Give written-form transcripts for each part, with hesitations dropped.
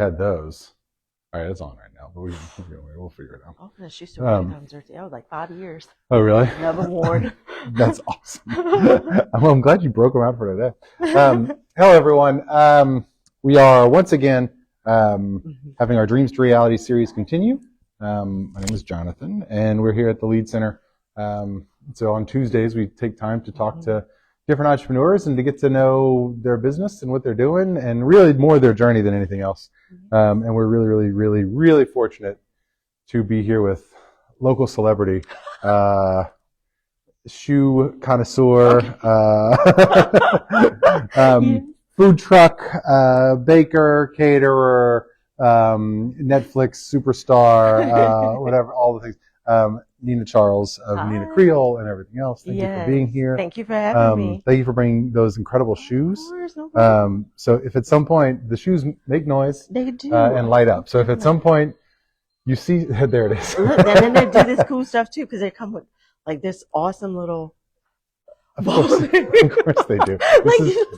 Had those. All right, it's on right now, but we'll figure it out. Oh, goodness, she still comes there. That was like 5 years. Oh, really? Never worn. That's awesome. Well, I'm glad you broke them out for today. Hello, everyone. We are once again having our Dreams to Reality series continue. My name is Jonathan, and we're here at the Lead Center. So on Tuesdays, we take time to talk to different entrepreneurs and to get to know their business and what they're doing, and really more their journey than anything else. And we're really fortunate to be here with local celebrity, shoe connoisseur, food truck, baker, caterer, Netflix superstar, whatever, all the things. Nina Charles of Nina Creole and everything else. Thank you for being here. Thank you for having me. Thank you for bringing those incredible shoes. No So if at some point the shoes make noise, they do, and light up. So if at some point you see, there it is. Look, and then they do this cool stuff too, because they come with like this awesome little. Of course they do.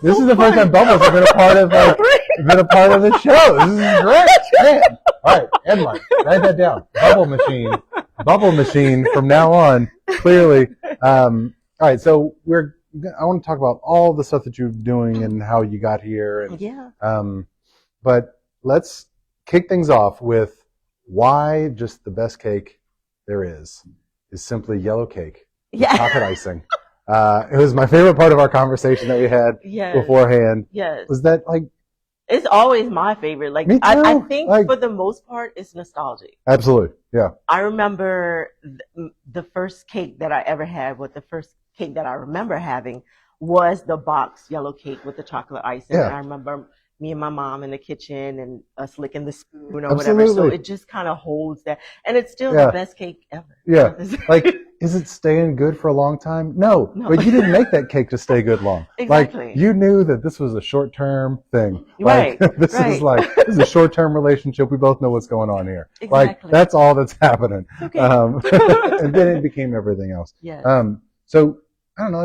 This is the first time bubbles have been a part of the show. This is great. Man. All right, Edmund, write that down. Bubble machine from now on. Clearly. All right, so I want to talk about all the stuff that you're doing and how you got here. And, but let's kick things off with why just the best cake there is simply yellow cake with chocolate icing. It was my favorite part of our conversation that we had beforehand. Yes. Was that it's always my favorite. Like, me too. I think for the most part, it's nostalgic. Absolutely. Yeah. I remember the first cake that I ever had, the first cake that I remember having was the box yellow cake with the chocolate icing. Yeah. And I remember me and my mom in the kitchen and us licking the spoon or Absolutely. whatever. So it just kind of holds that. And it's still the best cake ever. Yeah. Is it staying good for a long time? No. But you didn't make that cake to stay good long. Exactly. Like, you knew that this was a short-term thing. Right. This is a short-term relationship. We both know what's going on here. Exactly. Like, that's all that's happening. Okay. And then it became everything else. Yes. So I don't know,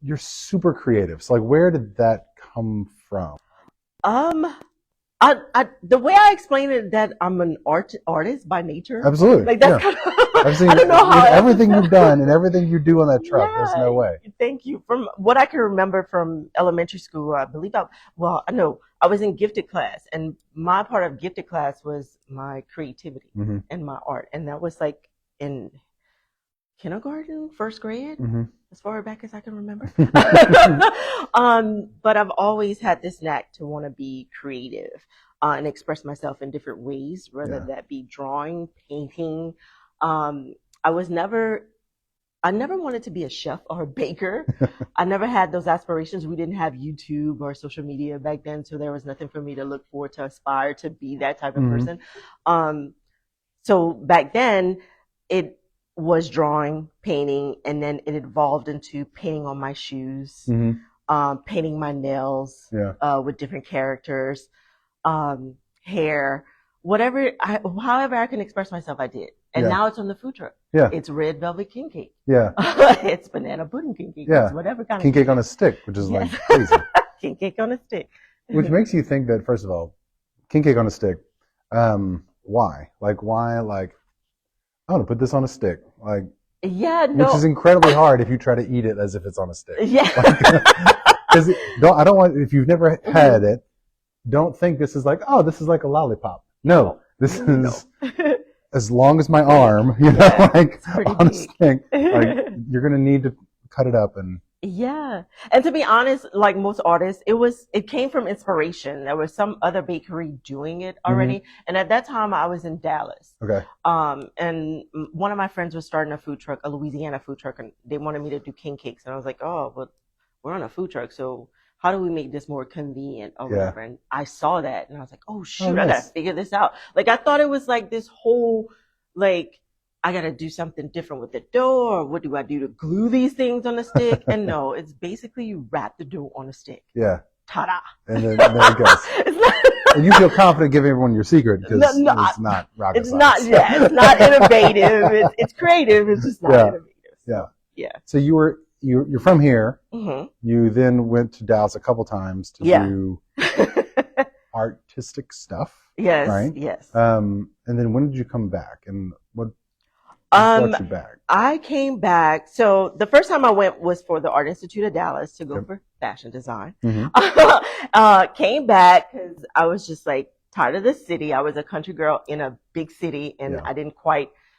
you're super creative. So where did that come from? The way I explain it, that I'm an artist by nature. Absolutely. Like that's kind of, I've seen I don't know how everything you've done and everything you do on that truck. Yeah, there's no way. Thank you. From what I can remember from elementary school, I believe I was in gifted class, and my part of gifted class was my creativity and my art, and that was like in kindergarten, first grade, as far back as I can remember. But I've always had this knack to want to be creative and express myself in different ways, whether that be drawing, painting. I never wanted to be a chef or a baker. I never had those aspirations. We didn't have YouTube or social media back then, so there was nothing for me to look for to aspire to be that type of person. So back then, it was drawing, painting, and then it evolved into painting on my shoes, painting my nails with different characters, hair, however I can express myself, I did. And now it's on the food truck. Yeah. It's red velvet king cake. Yeah. It's banana pudding king cake. Yeah. It's whatever kind of king cake on a stick, which is like crazy. King cake on a stick. Which makes you think that, first of all, king cake on a stick, why? I want to put this on a stick, which is incredibly hard if you try to eat it as if it's on a stick. Yeah. Because if you've never had it, don't think this is like a lollipop. No, this is as long as my arm, on a stick. You're gonna need to cut it up and. Yeah. And to be honest, like most artists, it came from inspiration. There was some other bakery doing it already. And at that time I was in Dallas. Okay. And one of my friends was starting a food truck, a Louisiana food truck, and they wanted me to do king cakes. And I was like, oh, but we're on a food truck, so how do we make this more convenient or whatever? And I saw that and I was like, oh shoot, I gotta figure this out. Like, I thought it was like this whole, I got to do something different with the dough, or what do I do to glue these things on a stick? And no, it's basically you wrap the dough on a stick. Yeah. Ta-da. And then there it goes. And you feel confident giving everyone your secret because it's not rocket science. It's not innovative. It's creative. It's just not innovative. So, yeah. So you're from here. You then went to Dallas a couple times to do artistic stuff. Yes, right? yes. And then when did you come back, and what brought you back? I came back. So the first time I went was for the Art Institute of Dallas to go for fashion design. Came back because I was just like tired of the city. I was a country girl in a big city, and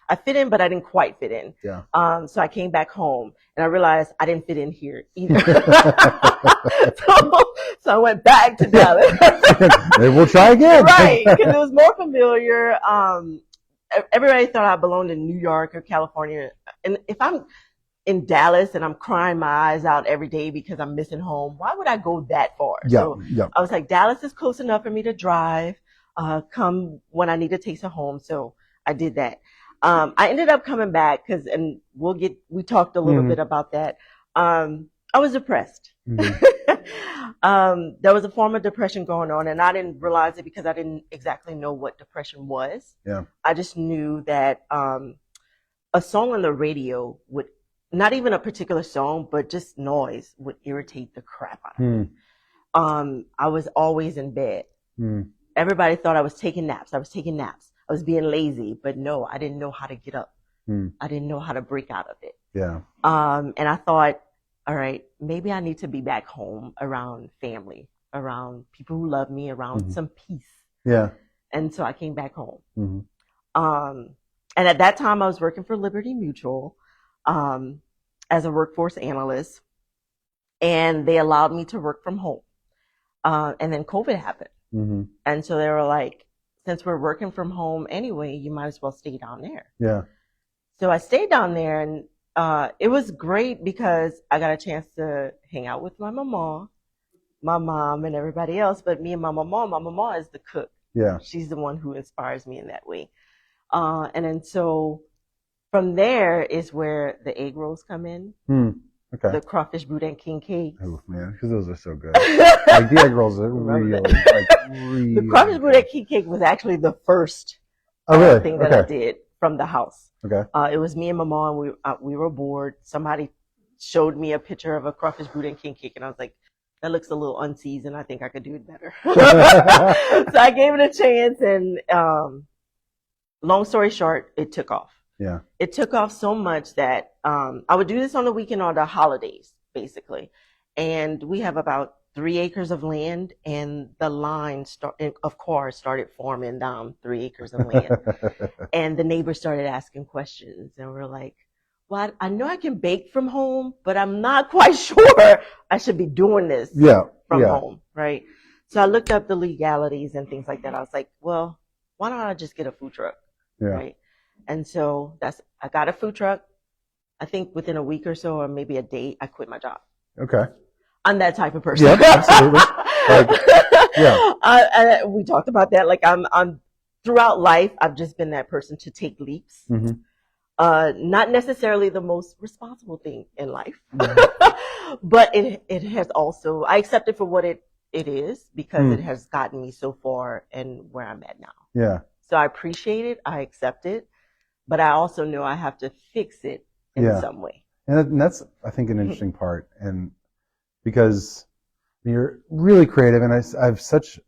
I fit in, but I didn't quite fit in. So I came back home, and I realized I didn't fit in here either. So I went back to Dallas. Maybe we'll try again. Right, because it was more familiar. Everybody thought I belonged in New York or California. And if I'm in Dallas and I'm crying my eyes out every day because I'm missing home, why would I go that far? So I was like, Dallas is close enough for me to drive, come when I need to take her home. So I did that. I ended up coming back and we talked a little bit about that. I was depressed. There was a form of depression going on, and I didn't realize it because I didn't exactly know what depression was. I just knew that a song on the radio would, not even a particular song, but just noise would irritate the crap out of me. I was always in bed. Everybody thought I was taking naps. I was being lazy, but no, I didn't know how to get up. I didn't know how to break out of it. And I thought, all right, maybe I need to be back home around family, around people who love me, around some peace. And so I came back home. And at that time I was working for Liberty Mutual, as a workforce analyst, and they allowed me to work from home. And then COVID happened. And so they were like, since we're working from home anyway, you might as well stay down there. So I stayed down there, and it was great because I got a chance to hang out with my mom, and everybody else. But me and my mama is the cook. She's the one who inspires me in that way. And then so from there is where the egg rolls come in. The crawfish boudin king cakes. Oh man, because those are so good. Like the egg rolls are really. The crawfish boudin king cake was actually the first thing that I did from the house. It was me and my mom. We were bored. Somebody showed me a picture of a crawfish boudin king cake, and I was like, that looks a little unseasoned. I think I could do it better. So I gave it a chance, and long story short, it took off. It took off so much that I would do this on the weekend or the holidays, basically. And we have about 3 acres of land, and the line of cars started forming down 3 acres of land. And the neighbors started asking questions, and we're like, well, I know I can bake from home, but I'm not quite sure I should be doing this from home, right? So I looked up the legalities and things like that. I was like, well, why don't I just get a food truck, right? And so I got a food truck. I think within a week or so, or maybe a day, I quit my job. I'm that type of person. Absolutely. We talked about that. Like I'm throughout life, I've just been that person to take leaps. Not necessarily the most responsible thing in life, but it has also, I accept it for what it is, because it has gotten me so far and where I'm at now. So I appreciate it. I accept it. But I also know I have to fix it in some way. And that's, I think, an interesting part. And because you're really creative, and I have such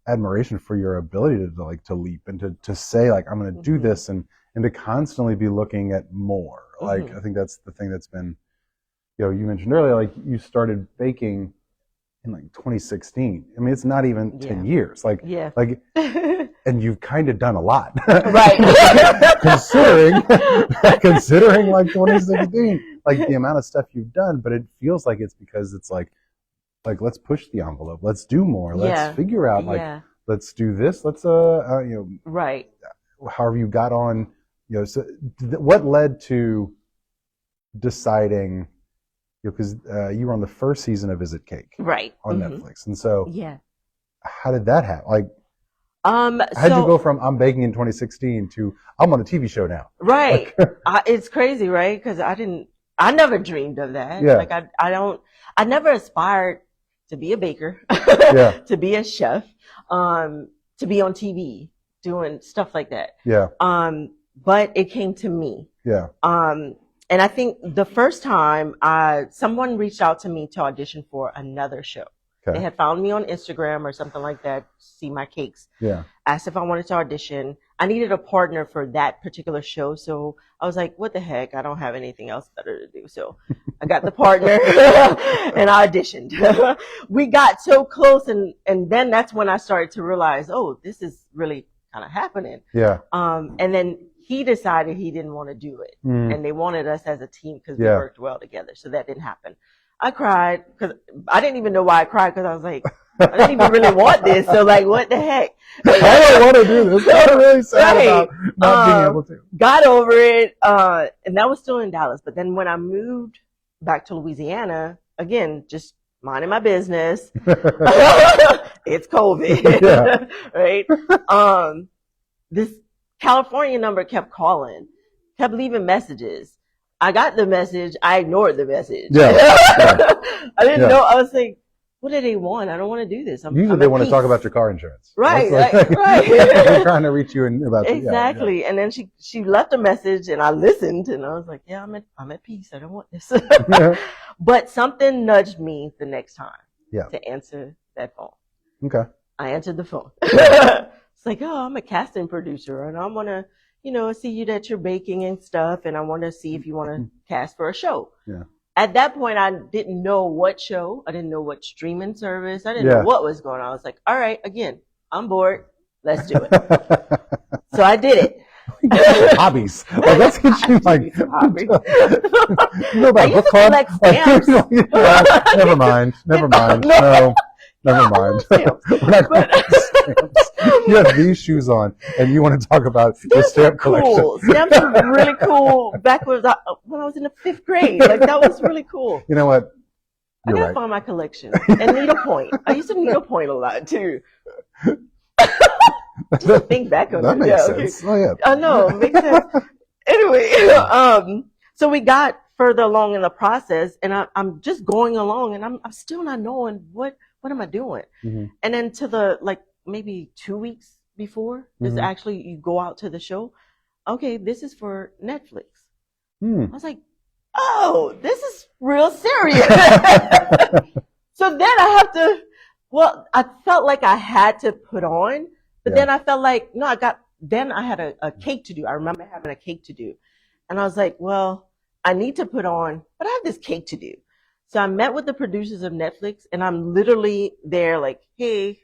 admiration for your ability to leap and to say, like, I'm going to do this, and to constantly be looking at more. Like, I think that's the thing that's been, you mentioned earlier, like you started baking in like 2016. I mean, it's not even 10 years. Like, and you've kind of done a lot, right? considering like 2016, like the amount of stuff you've done. But it feels like it's because it's like let's push the envelope, let's do more, let's figure out, like let's do this, let's right. However you got on, so what led to deciding? Because you were on the first season of Is It Cake, right, on Netflix, and so how did that happen? Like, how did you go from I'm baking in 2016 to I'm on a TV show now? Right, it's crazy, right? Because I never dreamed of that. Like I never aspired to be a baker, to be a chef, to be on TV doing stuff like that. But it came to me. And I think the first time someone reached out to me to audition for another show. They had found me on Instagram or something like that, see my cakes. Yeah. Asked if I wanted to audition. I needed a partner for that particular show. So I was like, what the heck? I don't have anything else better to do. So I got the partner and I auditioned. We got so close. And then that's when I started to realize, oh, this is really kind of happening. Yeah. And then he decided he didn't want to do it. And they wanted us as a team because we worked well together. So that didn't happen. I cried because I didn't even know why I cried because I was like, I didn't even really want this. So like, what the heck? I don't want to do this. I'm really sad about not being able to. Got over it. And that was still in Dallas. But then when I moved back to Louisiana, again, just minding my business. It's COVID. Right? This California number kept calling, kept leaving messages. I got the message. I ignored the message. Yeah. I didn't know. I was like, what do they want? I don't want to do this. Usually they want to talk about your car insurance. Right. Right. They're trying to reach you about exactly. And then she left a message and I listened and I was like, yeah, I'm at peace. I don't want this. But something nudged me the next time to answer that phone. Okay. I answered the phone. It's like, oh, I'm a casting producer and I want to, see you that you're baking and stuff, and I want to see if you want to cast for a show. Yeah. At that point, I didn't know what show. I didn't know what streaming service. I didn't know what was going on. I was like, all right, again, I'm bored. Let's do it. So I did it. Hobbies. Like, let's get you like. About book club? Like stamps. Never mind. No. Never mind. We're not going to stamps. You have these shoes on, and you want to talk about the stamp collection. Cool. Stamps were really cool back when I was in the 5th grade. Like, that was really cool. You know what? I gotta find my collection. And needlepoint. I used to needlepoint a lot, too. Just think back on that. That makes sense. Okay. Oh, yeah. I know. It makes sense. Anyway, so we got further along in the process, and I'm just going along, and I'm still not knowing what am I doing. And then to maybe 2 weeks before this actually you go out to the show, okay, this is for Netflix. I was like, oh, this is real serious. So then I felt like I had to put on, but then I felt like, no, I had a cake to do. I remember having a cake to do. And I was like, well, I need to put on, but I have this cake to do. So I met with the producers of Netflix, and I'm literally there like, hey,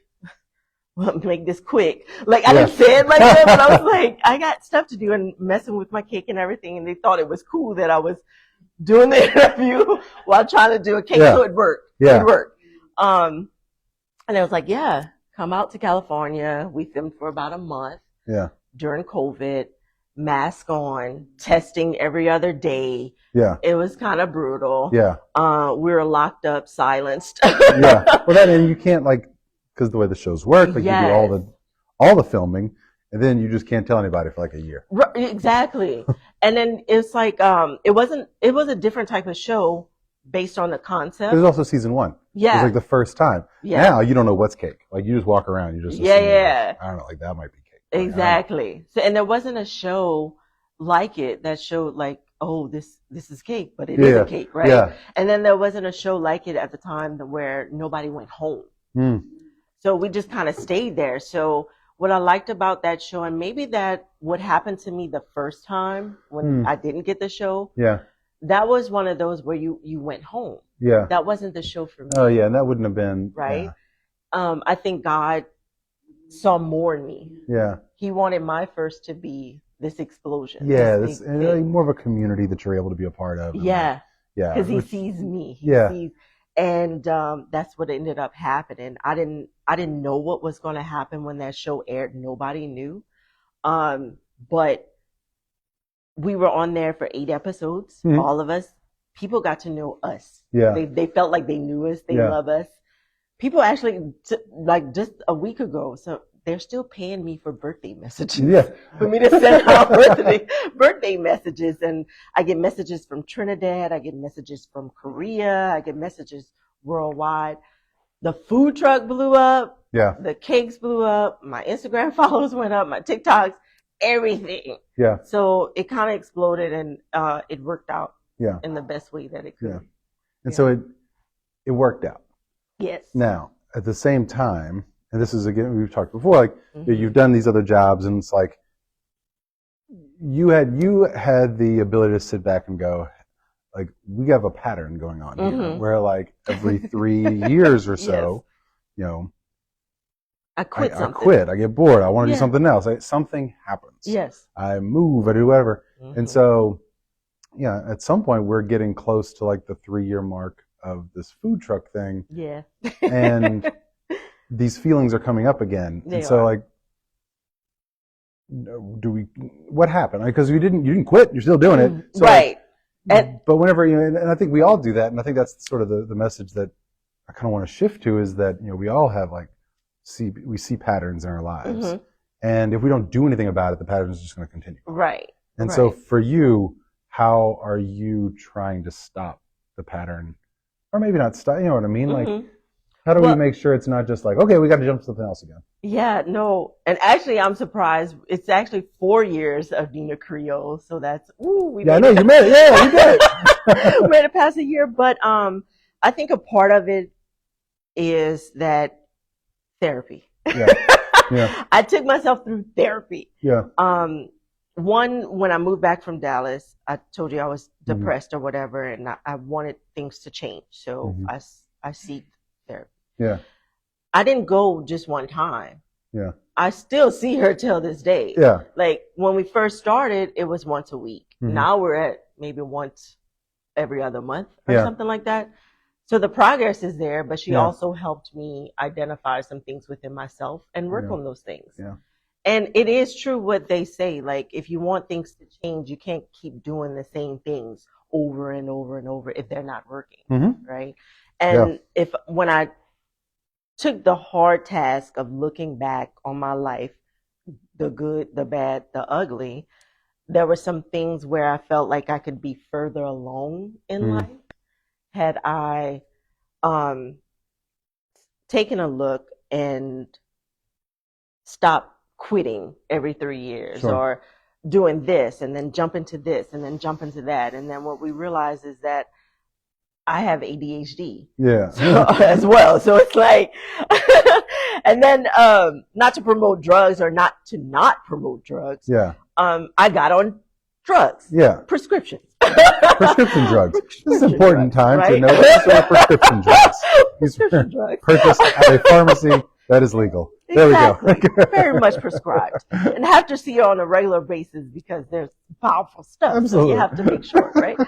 well, make this quick. Like, I didn't say it like that, but I was like, I got stuff to do and messing with my cake and everything. And they thought it was cool that I was doing the interview while trying to do a cake. So it worked. Yeah. It worked. And I was like, yeah, come out to California. We filmed for about a month. Yeah. During COVID. Mask on, testing every other day. Yeah. It was kind of brutal. Yeah. We were locked up, silenced. Yeah. Well, and you can't because the way the shows work, you do all the filming, and then you just can't tell anybody for like a year. Right, exactly. And then it's like, it was a different type of show based on the concept. It was also season 1. Yeah. It was like the first time. Yeah. Now you don't know what's cake. Like, you just walk around, you just assume, I don't know, that might be cake. Exactly. So, and there wasn't a show like it that showed like, oh, this is cake, but it isn't cake, right? Yeah. And then there wasn't a show like it at the time where nobody went home. So we just kind of stayed there. So what I liked about that show, and maybe that what happened to me the first time when I didn't get the show, that was one of those where you went home. Yeah. That wasn't the show for me. Oh yeah, and that wouldn't have been right. Yeah. I think God saw more in me. Yeah. He wanted my first to be this explosion. Yeah, more of a community that you're able to be a part of. Yeah. Yeah. Because he sees me. He sees, and that's what ended up happening. I didn't know what was going to happen when that show aired. Nobody knew. But we were on there for 8 episodes, all of us. People got to know us. Yeah. They felt like they knew us. They love us. People actually, just a week ago, so they're still paying me for birthday messages. For me to send out birthday messages. And I get messages from Trinidad. I get messages from Korea. I get messages worldwide. The food truck blew up. Yeah. The cakes blew up. My Instagram followers went up. My TikToks, everything. Yeah. So it kind of exploded, and it worked out in the best way that it could. Yeah. And so it worked out. Yes. Now, at the same time, and this is, again, we've talked before, like, you've done these other jobs, and it's like, you had the ability to sit back and go, like, we have a pattern going on here, where, like, every 3 years or so, you know, I quit I something. quit. I get bored. I want to do something else. Something happens. Yes. I move. I do whatever. And so, yeah, at some point we're getting close to like the 3-year mark of this food truck thing. Yeah. And these feelings are coming up again. So like, what happened? Because you didn't quit. You're still doing it. So right. But whenever, and I think we all do that. And I think that's sort of the message that I kind of want to shift to, is that, we all have like, we see patterns in our lives, and if we don't do anything about it, the pattern is just going to continue. Right. And so for you, how are you trying to stop the pattern, or maybe not stop? You know what I mean? Like, how do we make sure it's not just like, okay, we got to jump to something else again? Yeah, no, and actually, I'm surprised. It's actually 4 years of Nina Creole, so that's you made it. Yeah, you did it. We made it past a year, but I think a part of it is that. Therapy. Yeah. I took myself through therapy. Yeah. One, when I moved back from Dallas, I told you I was depressed or whatever, and I wanted things to change. So I seek therapy. Yeah. I didn't go just one time. Yeah. I still see her till this day. Yeah. Like when we first started, it was once a week. Now we're at maybe once every other month or something like that. So the progress is there, but she also helped me identify some things within myself and work on those things. Yeah. And it is true what they say, like, if you want things to change, you can't keep doing the same things over and over and over if they're not working, right? And when I took the hard task of looking back on my life, the good, the bad, the ugly, there were some things where I felt like I could be further along in life. Had I taken a look and stopped quitting every 3 years or doing this and then jump into this and then jump into that. And then what we realize is that I have ADHD as well. So it's like, and then not to promote drugs or not promote drugs. I got on drugs. Prescriptions. Prescription drugs. This is an important time to know that prescription drugs. Prescription drugs. Purchased at a pharmacy that is legal. Exactly. There we go. Very much prescribed. And have to see it on a regular basis because there's powerful stuff. Absolutely. So you have to make sure, right?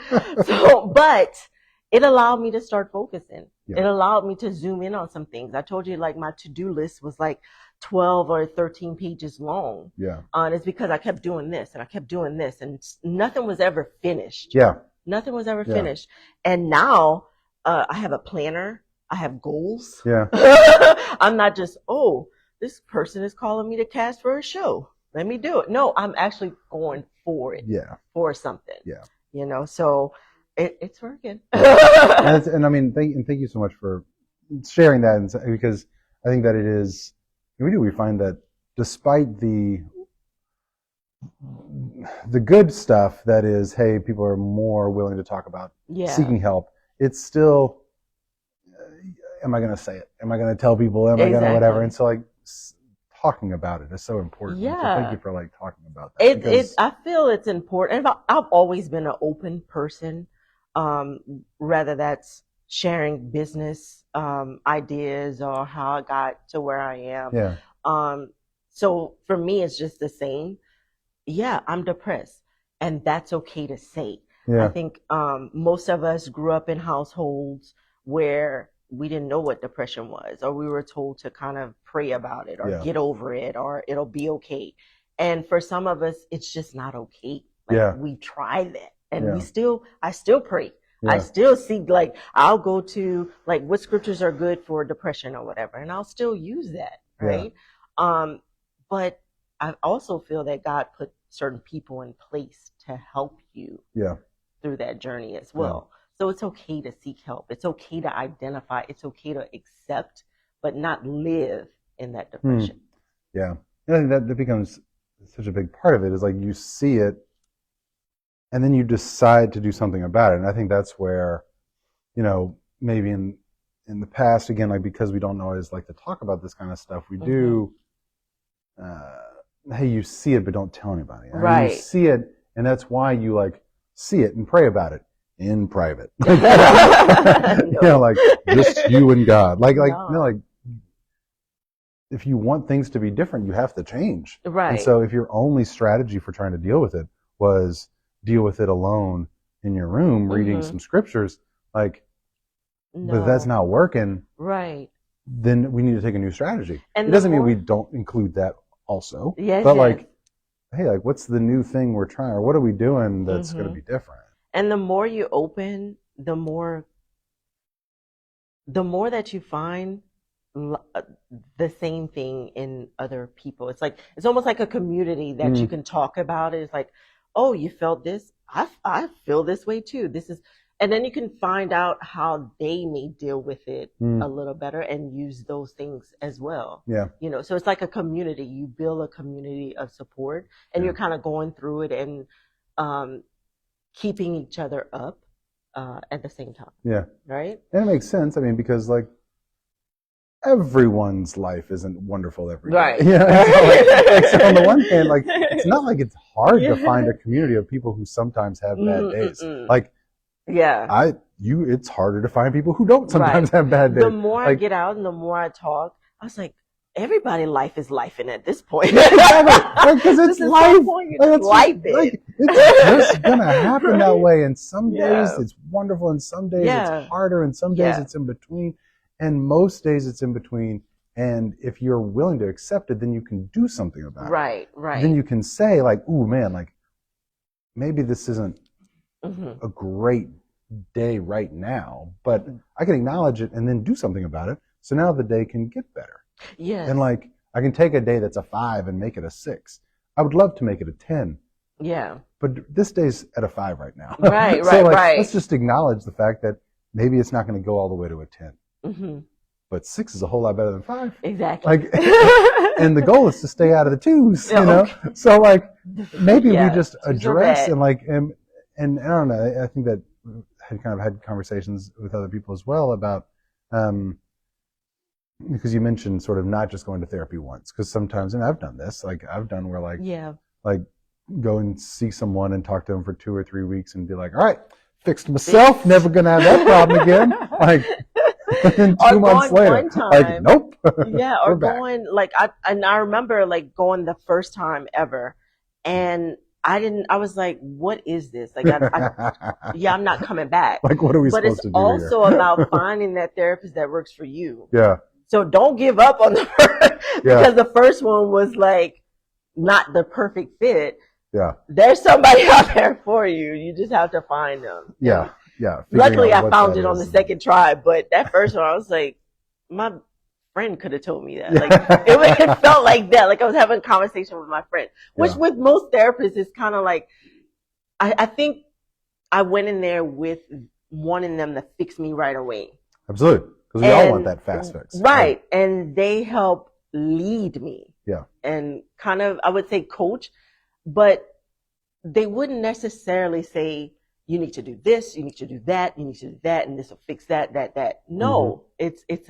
So, but it allowed me to start focusing. It allowed me to zoom in on some things. I told you, like, my to-do list was like 12 or 13 pages long. And it's because I kept doing this and I kept doing this and nothing was ever finished. Nothing was ever finished. And now I have a planner. I have goals. I'm not just, this person is calling me to cast for a show. Let me do it. No, I'm actually going for it. For something. So it's working. And I mean, thank you so much for sharing that, because I think that it is, we find that despite the good stuff that is, hey, people are more willing to talk about seeking help, it's still, am I going to say it? Am I going to tell people? Am I going to whatever? And so, like, talking about it is so important. So thank you for, like, talking about that. I feel it's important. I've always been an open person, whether that's sharing business ideas or how I got to where I am. So for me, it's just the same. I'm depressed, and that's okay to say. I think most of us grew up in households where we didn't know what depression was, or we were told to kind of pray about it or get over it or it'll be okay. And for some of us, it's just not okay. Like we try that and I still pray. I still see, like, I'll go to, like, what scriptures are good for depression or whatever, and I'll still use that. Right. But I also feel that God put certain people in place to help you through that journey as well. So it's okay to seek help. It's okay to identify. It's okay to accept, but not live in that depression. I think that becomes such a big part of it, is like you see it and then you decide to do something about it. And I think that's where, maybe in in the past, again, like because we don't always like to talk about this kind of stuff, we do. Hey, you see it, but don't tell anybody. Right. You see it, and that's why you like see it and pray about it in private. No. You know, like just you and God. Like, No. you know, like if you want things to be different, you have to change. Right. And so if your only strategy for trying to deal with it was deal with it alone in your room, reading some scriptures, like, but that's not working. Right. Then we need to take a new strategy. And it doesn't mean we don't include that also. Yes, but like, hey, like what's the new thing we're trying, or what are we doing that's going to be different? And the more you open, the more that you find the same thing in other people. It's like, it's almost like a community that you can talk about it. It's like, oh, you felt this? I feel this way too. This is, and then you can find out how they may deal with it a little better and use those things as well. Yeah. You know, so it's like a community. You build a community of support, and you're kind of going through it and keeping each other up at the same time. Yeah. Right? And it makes sense. I mean, because like everyone's life isn't wonderful every day. Right. Yeah. So on the one hand, like it's not like it's hard to find a community of people who sometimes have bad days. Like, yeah, it's harder to find people who don't sometimes have bad days. The more I get out and the more I talk, I was like, everybody's life is lifing at this point. Exactly. Because it's life. Like, it's just gonna happen that way. And some days it's wonderful, and some days it's harder, and some days it's in between, and most days it's in between. And if you're willing to accept it, then you can do something about it. Right. Then you can say like, "Ooh, man, like maybe this isn't a great day right now, but I can acknowledge it and then do something about it. So now the day can get better." Yeah. And like, I can take a day that's a 5 and make it a 6. I would love to make it a 10. Yeah. But this day's at a 5 right now. Right, so right. Let's just acknowledge the fact that maybe it's not going to go all the way to a 10. But 6 is a whole lot better than 5. Exactly. Like, and the goal is to stay out of the 2s, you know? So like, maybe we just address and like, and I don't know, I think that I kind of had conversations with other people as well about, because you mentioned sort of not just going to therapy once, because sometimes, and I've done this, like I've done where like, like go and see someone and talk to them for 2 or 3 weeks and be like, all right, fixed myself, never gonna have that problem again. Like, and 2 months later, like, nope. Yeah, or going, like, I remember like going the first time ever, and I was like, what is this? Like, I'm not coming back. Like, what are we supposed to do? But it's also about finding that therapist that works for you. Yeah. So don't give up on the first, because the first one was like not the perfect fit. Yeah. There's somebody out there for you. You just have to find them. Yeah. Yeah. Luckily, I found it on the second try, but that first one, I was like, my friend could have told me that. Like, it felt like that. Like I was having a conversation with my friend, which with most therapists is kind of like, I think I went in there with wanting them to fix me right away. Absolutely. Because we all want that fast fix. Right. And they help lead me. Yeah. And kind of, I would say coach, but they wouldn't necessarily say, you need to do this, you need to do that, you need to do that, and this will fix that. No, it's it's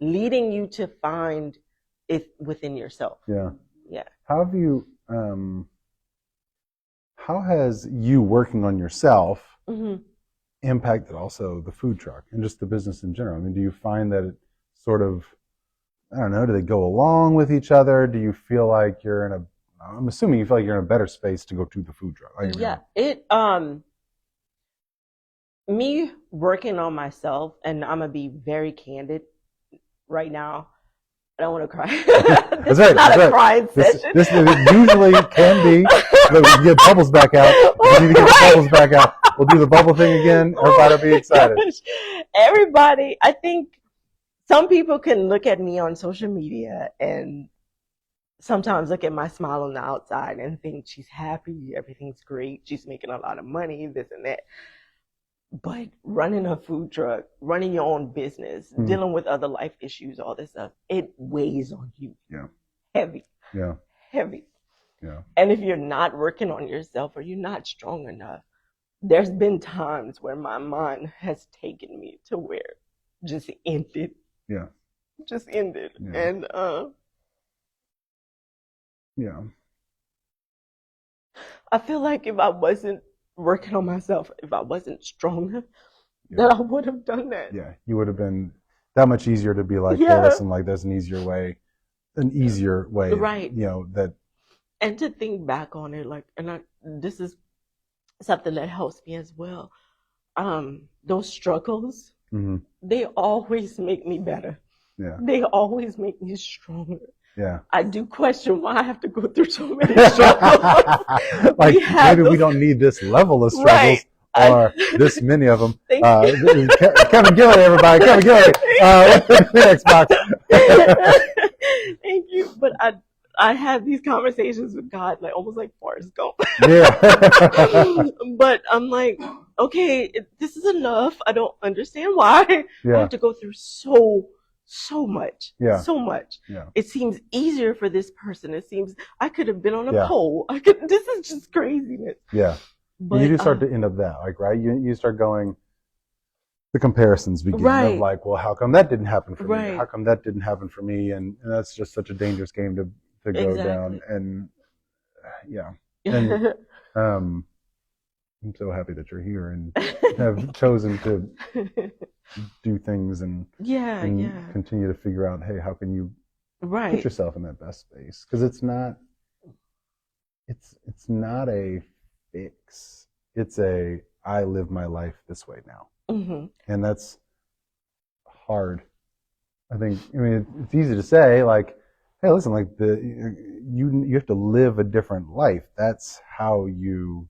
leading you to find it within yourself. Yeah. Yeah. How have you, how has you working on yourself impacted also the food truck and just the business in general? I mean, do you find that it sort of, I don't know, do they go along with each other? Do you feel like you're in a, I'm assuming you feel like you're in a better space to go to the food truck. Like, yeah. Me working on myself, and I'm going to be very candid right now. I don't want to cry. This is not a crying session. This usually can be. We get bubbles back out. We need to get the bubbles back out. We'll do the bubble thing again. Everybody will be excited. Everybody, I think some people can look at me on social media and sometimes look at my smile on the outside and think she's happy, everything's great, she's making a lot of money, this and that. But running a food truck, running your own business, dealing with other life issues, all this stuff, it weighs on you. Yeah. Heavy. Yeah. Heavy. Yeah. And if you're not working on yourself or you're not strong enough, there's been times where my mind has taken me to where just ended. Yeah. Just ended. Yeah. And yeah. I feel like if I wasn't working on myself, if I wasn't stronger, Yeah. that I would have done that. Yeah. You would have been that much easier to be like, hey, Yeah. listen, like there's an easier way, Right. you know, that. And to think back on it, like, this is something that helps me as well. Those struggles, Mm-hmm. they always make me better. Yeah. They always make me stronger. Yeah. I do question why I have to go through so many struggles. Like maybe we don't need this level of struggles. Right. Or this many of them. Thank Kevin Gillard, everybody. Kevin Gillard. Next box. Thank you. But I have these conversations with God, like almost like Forrest Gump. Yeah. But I'm like, okay, this is enough. I don't understand why I have to go through so much. Yeah. So much. Yeah. It seems easier for this person. It seems I could have been on a pole. This is just craziness. Yeah. But you do start to end up that, like, right? You start going, the comparisons begin of like, well, how come that didn't happen for me? How come that didn't happen for me? And that's just such a dangerous game to go down. And yeah. And I'm so happy that you're here and have chosen to do things and continue to figure out, hey, how can you put yourself in that best space? Because it's not a fix. It's I live my life this way now. Mm-hmm. And that's hard. I mean, it's easy to say, like, hey, listen, like you have to live a different life. That's how you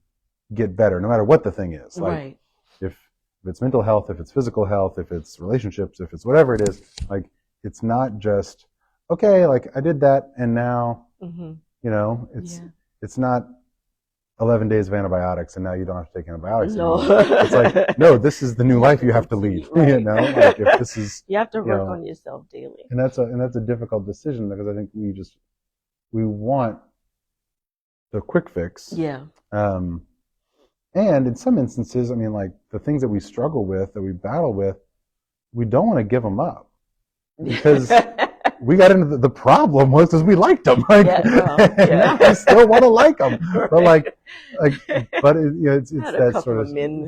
get better, no matter what the thing is. Like, if it's mental health, if it's physical health, if it's relationships, if it's whatever it is, like, it's not just, okay, like I did that and now, you know, it's not 11 days of antibiotics and now you don't have to take antibiotics anymore. It's like, no, this is the new life you have to lead. You know, like if this is, you have to work on yourself daily. And that's a difficult decision because I think we want the quick fix. Yeah. And in some instances, I mean, like the things that we struggle with, that we battle with, we don't want to give them up because we got into the problem was because we liked them. Like, now we still want to like them, but but it's that sort of men.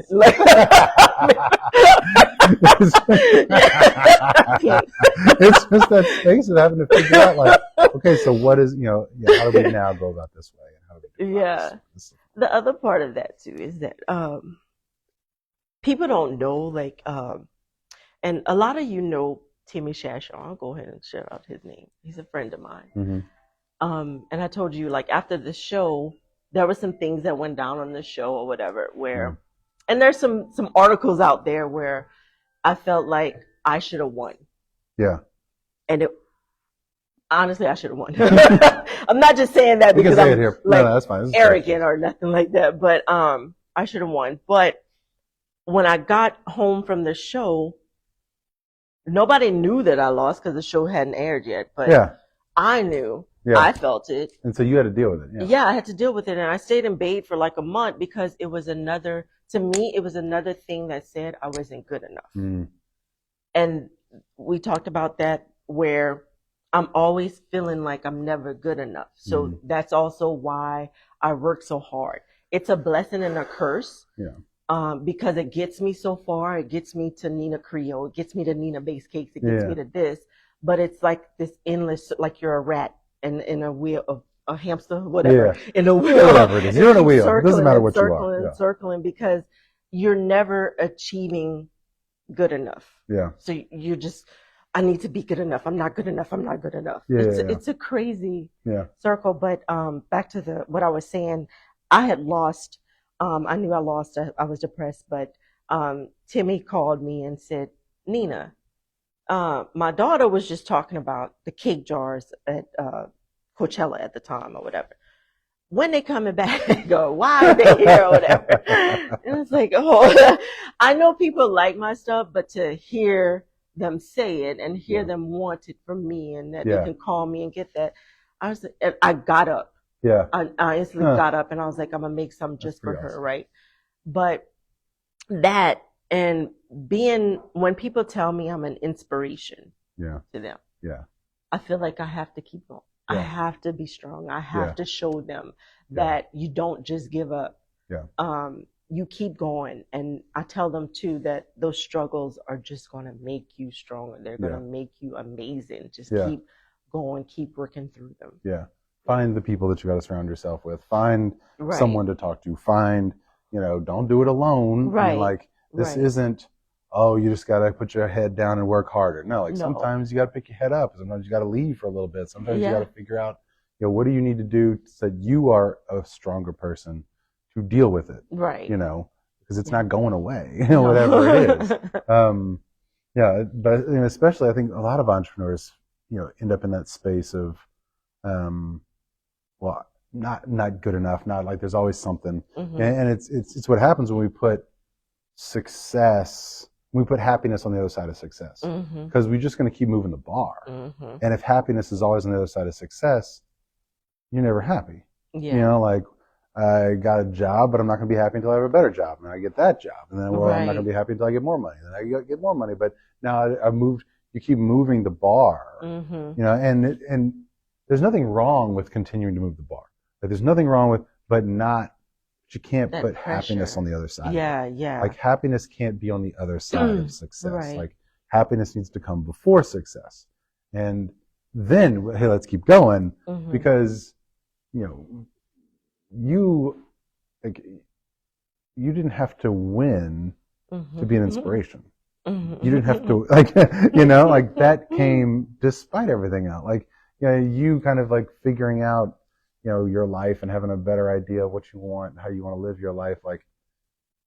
It's just that space of having to figure out, like, okay, so what is, how do we now go about this way, and how do we do this? The other part of that too is that people don't know, like, and a lot of Timmy Shashaw. I'll go ahead and shout out his name. He's a friend of mine. Mm-hmm. And I told you, like, after the show, there were some things that went down on the show or whatever, where, and there's some articles out there where I felt like I should have won. Yeah. And honestly, I should have won. I'm not just saying that because I'm like that's fine. arrogant or nothing like that, but I should have won. But when I got home from the show, nobody knew that I lost because the show hadn't aired yet, but I knew. Yeah. I felt it. And so you had to deal with it. Yeah, I had to deal with it. And I stayed in bed for like a month because it was another thing that said I wasn't good enough. Mm. And we talked about that, where I'm always feeling like I'm never good enough. So that's also why I work so hard. It's a blessing and a curse. Yeah. Because it gets me so far. It gets me to Nina Creole. It gets me to Nina Base Cakes. It gets me to this. But it's like this endless, like you're a rat in a wheel of a hamster, whatever. Yeah. In a wheel. Whatever it is. You're in a wheel. It doesn't matter what you are. Yeah. Circling, because you're never achieving good enough. Yeah. So you're just, I need to be good enough. I'm not good enough. I'm not good enough. Yeah, it's a crazy circle. But back to what I was saying, I had lost. I knew I lost. I was depressed, but Timmy called me and said, Nina, my daughter was just talking about the cake jars at Coachella at the time or whatever. When they coming back, or why are they here or whatever. And it's like, I know people like my stuff, but to hear them say it and hear them want it from me and that they can call me and get that, I got up. Yeah. I instantly got up and I was like, I'm going to make something just for her, right? But that, And when people tell me I'm an inspiration to them, I feel like I have to keep going. I have to be strong. I have to show them that you don't just give up. You keep going. And I tell them too that those struggles are just going to make you stronger. They're going to make you amazing. Just keep going, keep working through them. Find the people that you got to surround yourself with. Find someone to talk to. Find, don't do it alone. I mean, this isn't, oh, you just got to put your head down and work harder. No, sometimes you got to pick your head up. Sometimes you got to leave for a little bit. Sometimes you got to figure out, what do you need to do so that you are a stronger person to deal with it. Because it's not going away, whatever it is. But especially I think a lot of entrepreneurs, end up in that space of, not good enough, not like there's always something. And it's what happens when we put happiness on the other side of success, because we're just going to keep moving the bar. And if happiness is always on the other side of success, you're never happy. I got a job, but I'm not going to be happy until I have a better job, and I get that job, and then I'm not going to be happy until I get more money, then I get more money. But now you keep moving the bar, and there's nothing wrong with continuing to move the bar. There's nothing wrong with, but you can't put happiness on the other side. Like happiness can't be on the other side of success. Like happiness needs to come before success. And then, hey, let's keep going, because, you didn't have to win to be an inspiration. You didn't have to, that came despite everything else. You kind of figuring out, your life and having a better idea of what you want and how you want to live your life.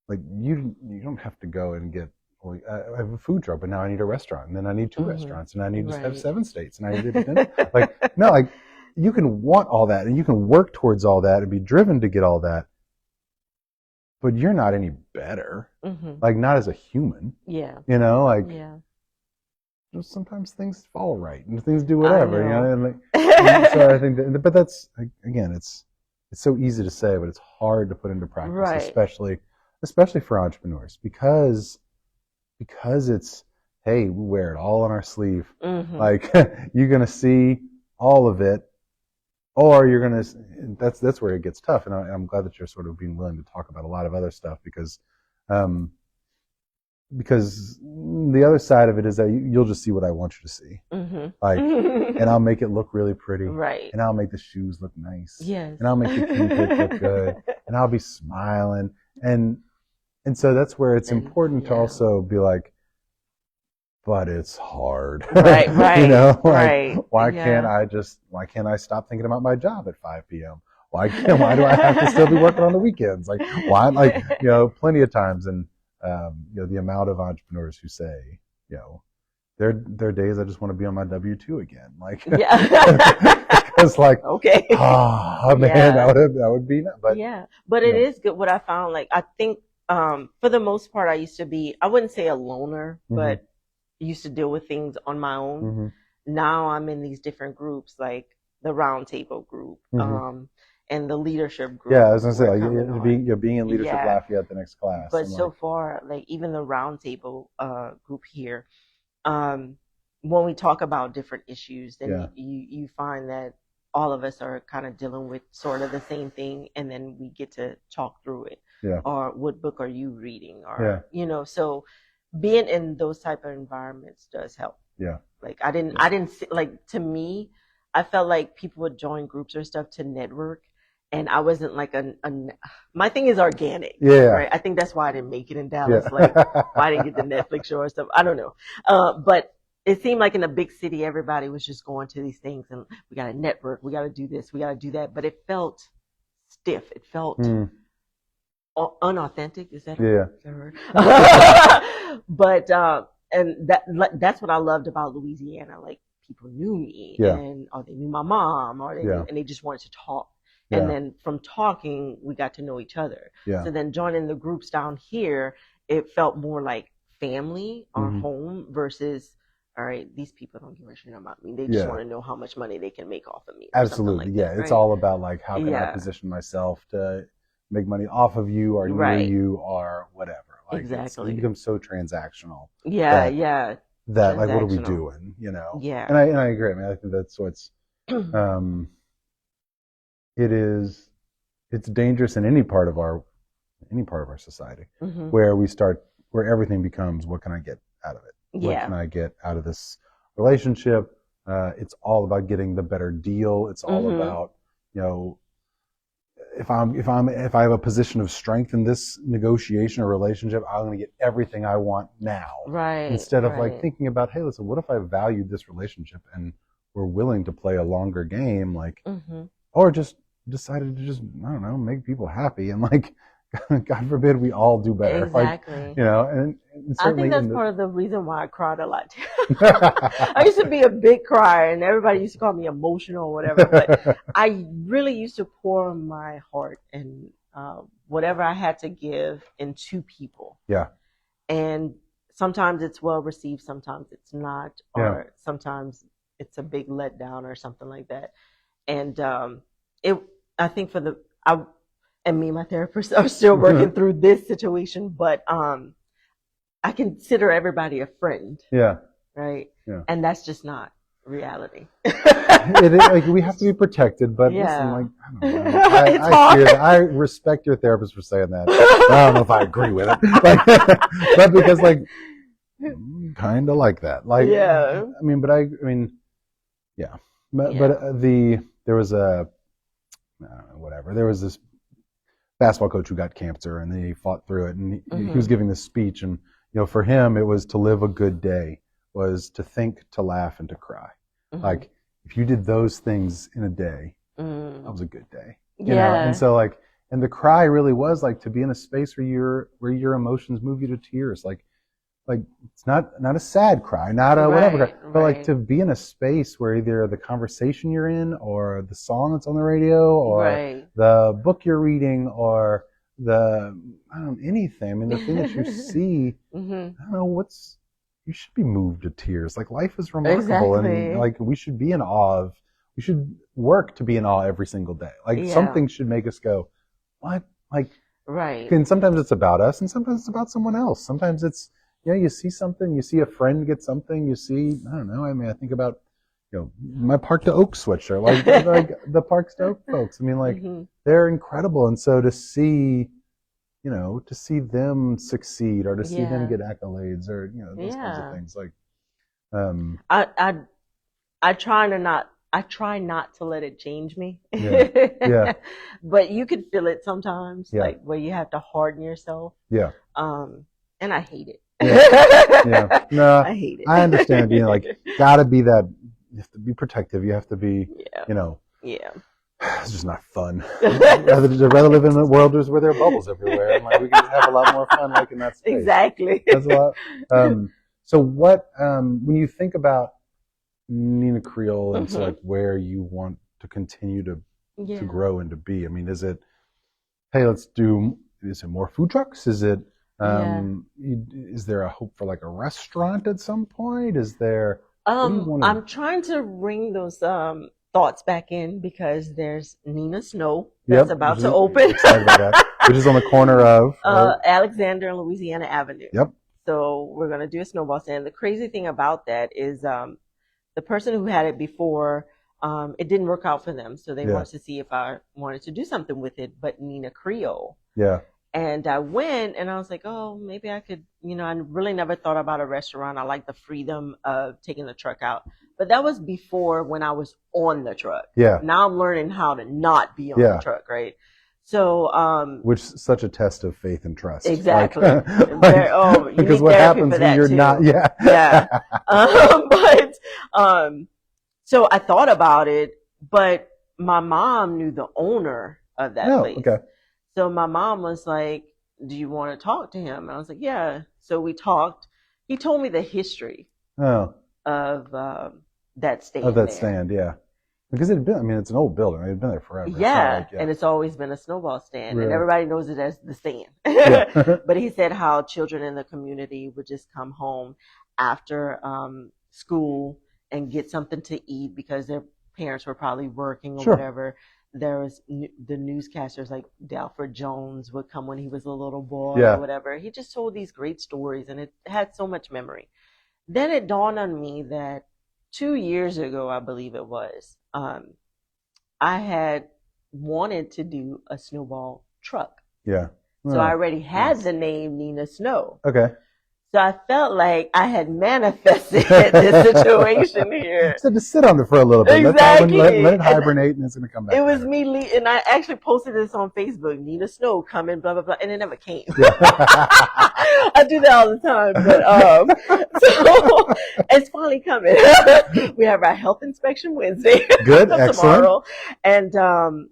You don't have to go and get, I have a food truck, but now I need a restaurant, and then I need 2 restaurants, and I need to have 7 states, and I need to, you can want all that, and you can work towards all that and be driven to get all that, but you're not any better, not as a human. Sometimes things fall right and things do whatever, and so I think but that's, again, it's so easy to say, but it's hard to put into practice, especially for entrepreneurs, because it's, hey, we wear it all on our sleeve. You're going to see all of it, or you're going to, that's where it gets tough. And I'm glad that you're sort of being willing to talk about a lot of other stuff, because the other side of it is that you'll just see what I want you to see. And I'll make it look really pretty. And I'll make the shoes look nice. And I'll make the cake look good. And I'll be smiling. And so that's where it's important to also be like, but it's hard. Why can't I stop thinking about my job at 5 p.m.? Why do I have to still be working on the weekends? Plenty of times. And, the amount of entrepreneurs who say, there are days I just want to be on my W-2 again. It's okay. Oh man, that would be nice. But it is good. What I found, I think, for the most part, I used to be, I wouldn't say a loner, but used to deal with things on my own. Now I'm in these different groups, like the round table group, and the leadership group. I was going to say, you're being in leadership Lafayette the next class. But so far, even the round table group here, when we talk about different issues, then you find that all of us are kind of dealing with sort of the same thing, and then we get to talk through it. Or what book are you reading? Or so being in those type of environments does help. I didn't see, to me, I felt like people would join groups or stuff to network, and I wasn't my thing is organic. Right? I think that's why I didn't make it in Dallas. Why I didn't get the Netflix show or stuff. I don't know. But it seemed like in a big city, everybody was just going to these things, and we got to network, we got to do this, we got to do that. But it felt stiff. It felt unauthentic. Is that a word? But and that's what I loved about Louisiana. People knew me, or they knew my mom, or and they just wanted to talk. And then from talking, we got to know each other. So then joining the groups down here, it felt more like family or home versus, all right, these people don't give a shit about me. They just want to know how much money they can make off of me. Absolutely. That, it's all about how can I position myself to make money off of you or near you or whatever. Like Exactly. it becomes so transactional. Yeah, that, yeah. That like, what are we doing? You know? Yeah. And I agree. I mean, I think that's what's it's dangerous in any part of our society where everything becomes, what can I get out of it? Yeah. What can I get out of this relationship? It's all about getting the better deal. It's all about, you know, if I have a position of strength in this negotiation or relationship, I'm going to get everything I want now. Right. Instead of like thinking about, hey, listen, what if I valued this relationship and we're willing to play a longer game, like, or just decided to just, I don't know, make people happy, and like, God forbid we all do better. Exactly. Like, you know, and I think that's part of the reason why I cried a lot. I used to be a big crier, and everybody used to call me emotional or whatever. But I really used to pour my heart and whatever I had to give into people. Yeah. And sometimes it's well received, sometimes it's not, or sometimes it's a big letdown or something like that. And I think and me and my therapist are still working through this situation, but I consider everybody a friend. Yeah. Right? Yeah. And that's just not reality. Like, we have to be protected, but listen, like, I don't know. I respect your therapist for saying that. I don't know if I agree with it. Like, but because, like, kind of like that. Like, yeah. I mean, yeah. But there was there was this basketball coach who got cancer, and he fought through it, and he was giving this speech, and you know, for him, it was to live a good day was to think, to laugh, and to cry. Like, if you did those things in a day, that was a good day. You know? And so, like, and the cry really was like to be in a space where your emotions move you to tears. Like it's not a sad cry, not a whatever cry, but like to be in a space where either the conversation you're in, or the song that's on the radio, or the book you're reading, or anything. I mean, the thing that you see, I don't know, you should be moved to tears. Like, life is remarkable, and like, we should be in awe we should work to be in awe every single day. Like, something should make us go, what? Like, and sometimes it's about us, and sometimes it's about someone else. Sometimes it's, you know, you see something, you see a friend get something, you see, I don't know, I mean, I think about, you know, my Park to Oak sweatshirt, like the Parks to Oak folks. I mean, like, they're incredible. And so to see them succeed, or to see them get accolades, or, you know, those kinds of things. Like, I try not to let it change me. Yeah. But you can feel it sometimes, like, where you have to harden yourself. Yeah. And I hate it. Yeah. No, I hate it. I understand being like, gotta be that, you have to be protective, you have to be, you know. Yeah. It's just not fun. I'd rather live in a world where there are bubbles everywhere, and like, we can have a lot more fun, like, in that space. Exactly. That's a lot. So what, when you think about Nina Creole and so, like, where you want to continue to grow and to be, I mean, is it, hey, is it more food trucks? Is it, is there a hope for like a restaurant at some point? Is there, I'm trying to bring those thoughts back in, because there's Nina Snow that's about to open. Excited about that. Which is on the corner of Alexander and Louisiana Avenue. Yep. So we're going to do a snowball stand. The crazy thing about that is the person who had it before, it didn't work out for them. So they wanted to see if I wanted to do something with it, but Nina Creole. Yeah. And I went, and I was like, oh, maybe I could, you know, I really never thought about a restaurant. I like the freedom of taking the truck out. But that was before, when I was on the truck. Yeah. Now I'm learning how to not be on the truck, right? So, which is such a test of faith and trust. Exactly. Because what happens when you're not, yeah. So I thought about it, but my mom knew the owner of that place. Okay. So my mom was like, do you want to talk to him? And I was like, yeah. So we talked. He told me the history of that stand. Of that stand, yeah. Because it's an old building. It had been there forever. Yeah, and it's always been a snowball stand. Really? And everybody knows it as the stand. Yeah. But he said how children in the community would just come home after school and get something to eat, because their parents were probably working or Sure. whatever. There was the newscasters like Dalford Jones would come when he was a little boy Yeah. or whatever. He just told these great stories, and it had so much memory. Then it dawned on me that 2 years ago, I believe it was, I had wanted to do a snowball truck. Yeah. So I already had nice. the name Nina Snow. Okay. So I felt like I had manifested this situation here. So just sit on it for a little bit. Exactly. Let it hibernate, and it's going to come back. It was later. me, and I actually posted this on Facebook. Nina Snow coming, blah blah blah, and it never came. Yeah. I do that all the time, but so it's finally coming. We have our health inspection Wednesday. Good, tomorrow, excellent. and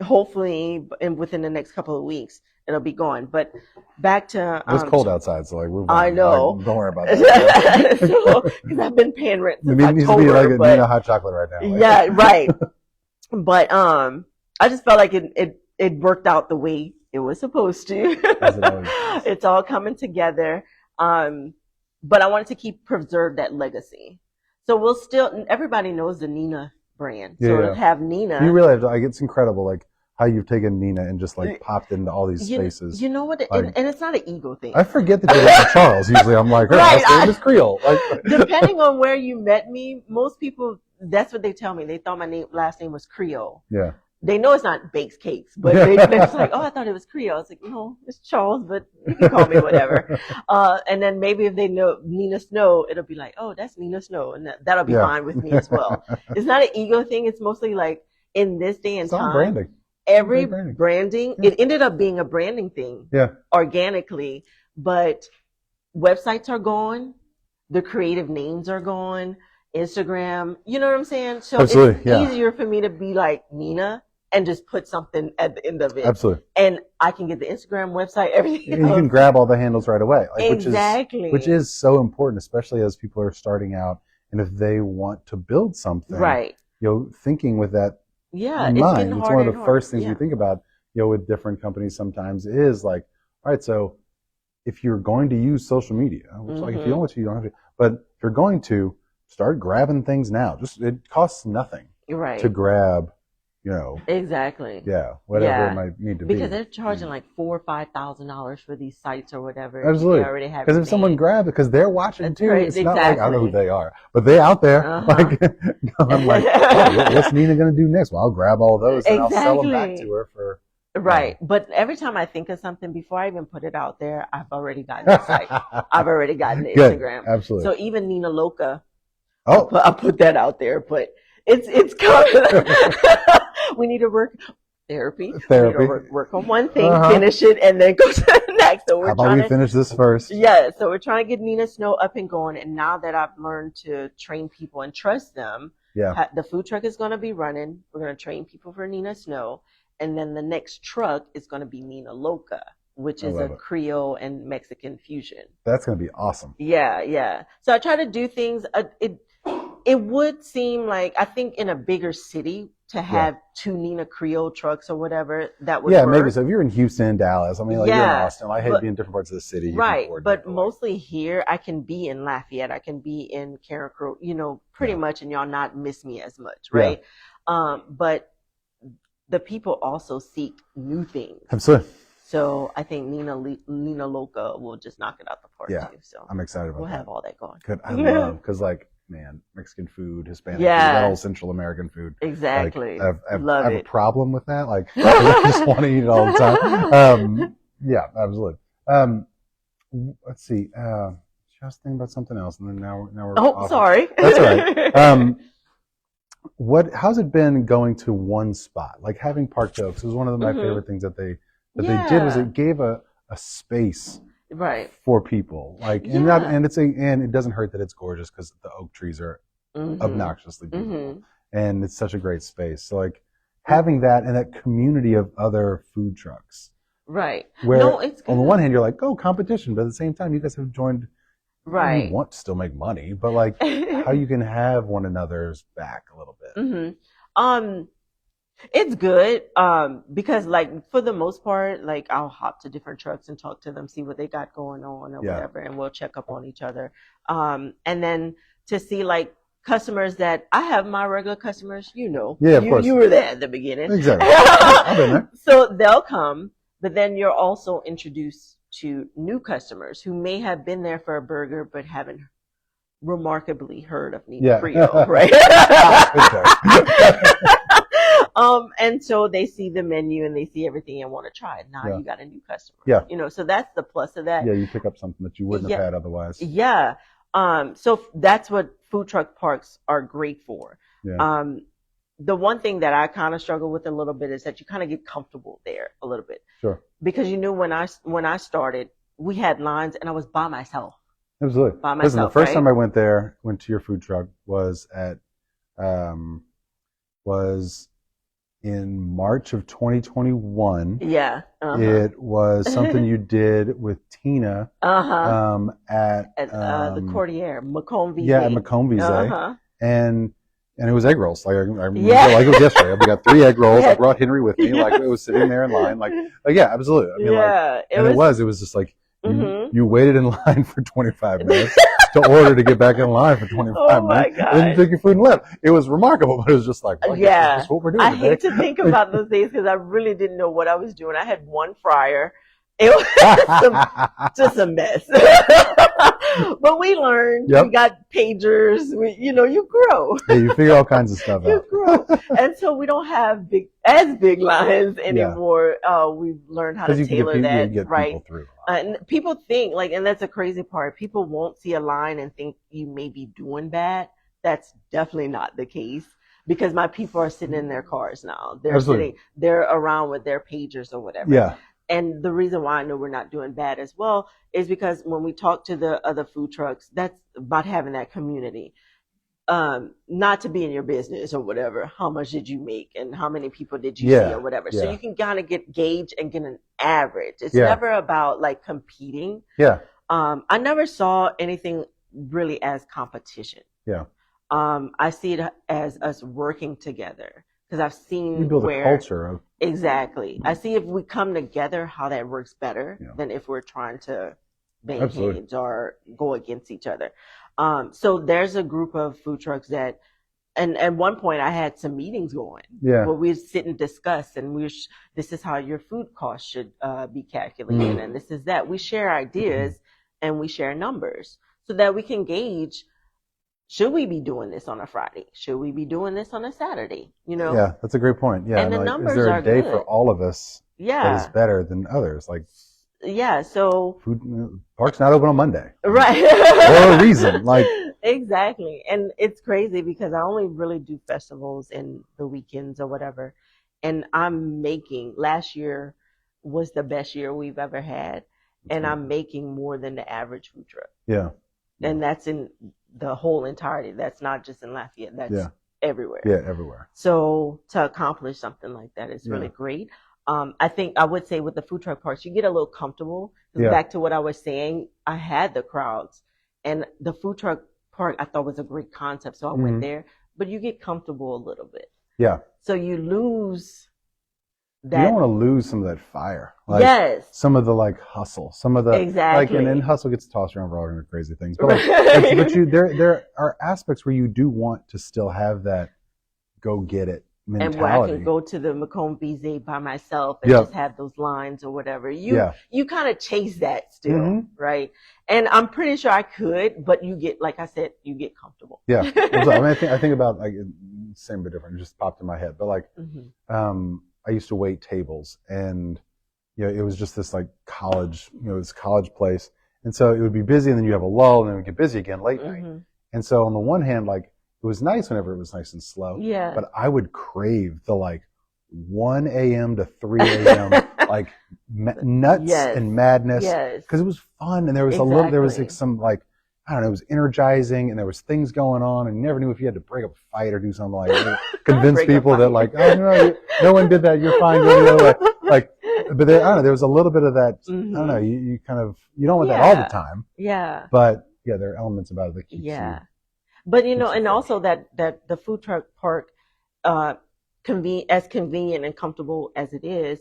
hopefully, within the next couple of weeks, it'll be gone. But back to it's cold outside, so like I know. Like, don't worry about that. Because I've been paying rent since it needs to be October, like a Nina hot chocolate right now. Like. Yeah, right. But I just felt like it worked out the way it was supposed to. As it always does. It's all coming together. But I wanted to preserve that legacy. So we'll still, everybody knows the Nina brand. So it'll have Nina. You realize, like, it's incredible, like, how you've taken Nina and just like popped into all these spaces. You know what? Like, and it's not an ego thing. I forget that you're like Charles. Usually I'm like, her last name is Creole. Like, depending on where you met me, most people, that's what they tell me. They thought my last name was Creole. Yeah. They know it's not baked cakes, but they're just like, oh, I thought it was Creole. It's like, no, it's Charles, but you can call me whatever. And then maybe if they know Nina Snow, it'll be like, oh, that's Nina Snow. And that'll be fine with me as well. It's not an ego thing. It's mostly like in this day and time. Branding. Every branding, it ended up being a branding thing organically, but websites are gone, the creative names are gone, Instagram, you know what I'm saying? So it's easier for me to be like Nina and just put something at the end of it. Absolutely. And I can get the Instagram website, everything and you can grab all the handles right away. Like, exactly. Which is so important, especially as people are starting out and if they want to build something. Right. You know, thinking with that in mind. It's one of the first things you think about, you know, with different companies sometimes is like, all right, so if you're going to use social media, which like if you don't want to, you don't have to, but if you're going to start grabbing things now, it costs nothing to grab, you know. Exactly. Yeah. Whatever it might need to be. Because they're charging like $4,000 or $5,000 for these sites or whatever. Absolutely. Because if someone grabs it, because they're watching too, it's not like, I don't know who they are, but they're out there. Like, I'm like, oh, what's Nina going to do next? Well, I'll grab all those and I'll sell them back to her for. Right. But every time I think of something, before I even put it out there, I've already gotten the site. I've already gotten the Instagram. Absolutely. So even Nina Loca, I'll put that out there, but it's coming. We need to work therapy. We need to work on one thing, finish it, and then go to the next. So how about we finish this first? Yeah. So we're trying to get Nina Snow up and going. And now that I've learned to train people and trust them, the food truck is going to be running. We're going to train people for Nina Snow. And then the next truck is going to be Nina Loca, which is a Creole and Mexican fusion. That's going to be awesome. Yeah, yeah. So I try to do things. It would seem like, I think in a bigger city to have two Nina Creole trucks or whatever, that would work. Maybe so. If you're in Houston, Dallas, I mean, like you're in Austin, I hate being in different parts of the city. Right, but mostly here, I can be in Lafayette, I can be in Carencro, you know, pretty much, and y'all not miss me as much, right? But the people also seek new things. Absolutely. So I think Nina Loca will just knock it out the park too. So I'm excited about that. We'll have all that going. Good. I love, because like, man, Mexican food, Hispanic food, that whole Central American food. Exactly. Like, I have a problem with that. Like, I just want to eat it all the time. Yeah, absolutely. Let's see. Just thinking about something else, and then now we're. Oh, sorry. That's all right. How's it been going to one spot? Like having Parked Oaks was one of my favorite things that they did, was it gave a space for people. Like and it doesn't hurt that it's gorgeous because the oak trees are obnoxiously beautiful. And it's such a great space. So like having that and that community of other food trucks. Right. Where on the one hand you're like, oh, competition, but at the same time you guys have joined. Right. You want to still make money, but like how you can have one another's back a little bit. It's good. Because like for the most part, like I'll hop to different trucks and talk to them, see what they got going on or whatever, and we'll check up on each other. And then to see like customers that I have my regular customers, you know. Yeah, of course. You were there at the beginning. Exactly. I've been there. So they'll come, but then you're also introduced to new customers who may have been there for a burger but haven't remarkably heard of Nina Creole, right? And so they see the menu and they see everything and want to try it. Now you got a new customer. Yeah. You know, so that's the plus of that. Yeah, you pick up something that you wouldn't have had otherwise. Yeah. So that's what food truck parks are great for. Yeah. The one thing that I kind of struggle with a little bit is that you kind of get comfortable there a little bit. Sure. Because you knew when I started, we had lines and I was by myself. Absolutely. By myself. Listen, the first right? time I went to your food truck was in March of 2021. Yeah. It was something you did with Tina at the Courtier, Macomb Vise. Yeah, at Macomb Vise. And it was egg rolls. Like I remember, like it was yesterday. We got 3 egg rolls. I brought Henry with me. Like it was sitting there in line. Like yeah, absolutely. I mean, it was just like you waited in line for 25 minutes to order to get back in line for 25 minutes. God. And then you took your food and left. It was remarkable, but it was just like, well, that's what we're doing I today. hate to think about those days because I really didn't know what I was doing. I had one fryer. It was just a mess. But we learned. Yep. We got pagers. You grow. Yeah, you figure all kinds of stuff out. You grow. And so we don't have big lines anymore. We've learned how to tailor that. You get right. People through. And people think and that's a crazy part. People won't see a line and think you may be doing bad. That's definitely not the case. Because my people are sitting in their cars now. They're around with their pagers or whatever. Yeah. And the reason why I know we're not doing bad as well is because when we talk to the other food trucks, that's about having that community. Not to be in your business or whatever. How much did you make and how many people did you see or whatever. Yeah. So you can kind of get gauge and get an average. It's never about like competing. Yeah. I never saw anything really as competition. Yeah. I see it as us working together. Because I've seen you build a culture of exactly. I see if we come together, how that works better than if we're trying to bang heads or go against each other. So there's a group of food trucks that, and at one point I had some meetings going. Yeah. Where we'd sit and discuss, and this is how your food costs should be calculated, and this is that. We share ideas and we share numbers so that we can gauge. Should we be doing this on a Friday? Should we be doing this on a Saturday? Yeah, that's a great point. Yeah, and the numbers is there a day good. for all of us that is better than others? Like, so park's not open on Monday, right? For a reason, like exactly. And it's crazy because I only really do festivals in the weekends or whatever, and last year was the best year we've ever had, and I'm making more than the average food truck. Yeah. And that's in the whole entirety. That's not just in Lafayette. That's everywhere. Yeah, everywhere. So to accomplish something like that is really great. I think I would say with the food truck parks, you get a little comfortable. Back to what I was saying, I had the crowds. And the food truck park I thought was a great concept. So I went there. But you get comfortable a little bit. Yeah. So you lose that. You don't want to lose some of that fire. Some of the hustle. Some of the and then hustle gets tossed around for all kinds of crazy things. But there are aspects where you do want to still have that go get it mentality. And where I can go to the Macomb Vise by myself and just have those lines or whatever. You kind of chase that still, right? And I'm pretty sure I could, but you get, like I said, you get comfortable. Yeah. I think about same but different. It just popped in my head, but I used to wait tables, and it was just this college, this college place, and so it would be busy, and then you have a lull, and then it would get busy again late night. And so on the one hand, it was nice whenever it was nice and slow. Yeah. But I would crave the 1 a.m. to 3 a.m. Nuts and madness, because it was fun, and there was there was some I don't know, it was energizing, and there was things going on, and you never knew if you had to break up a fight or do something convince people that no one did that, you're fine, you're the other way. But there, I don't know, there was a little bit of that. I don't know, you don't want that all the time. Yeah. But there are elements about it that keeps you. But and also that the food truck park, as convenient and comfortable as it is,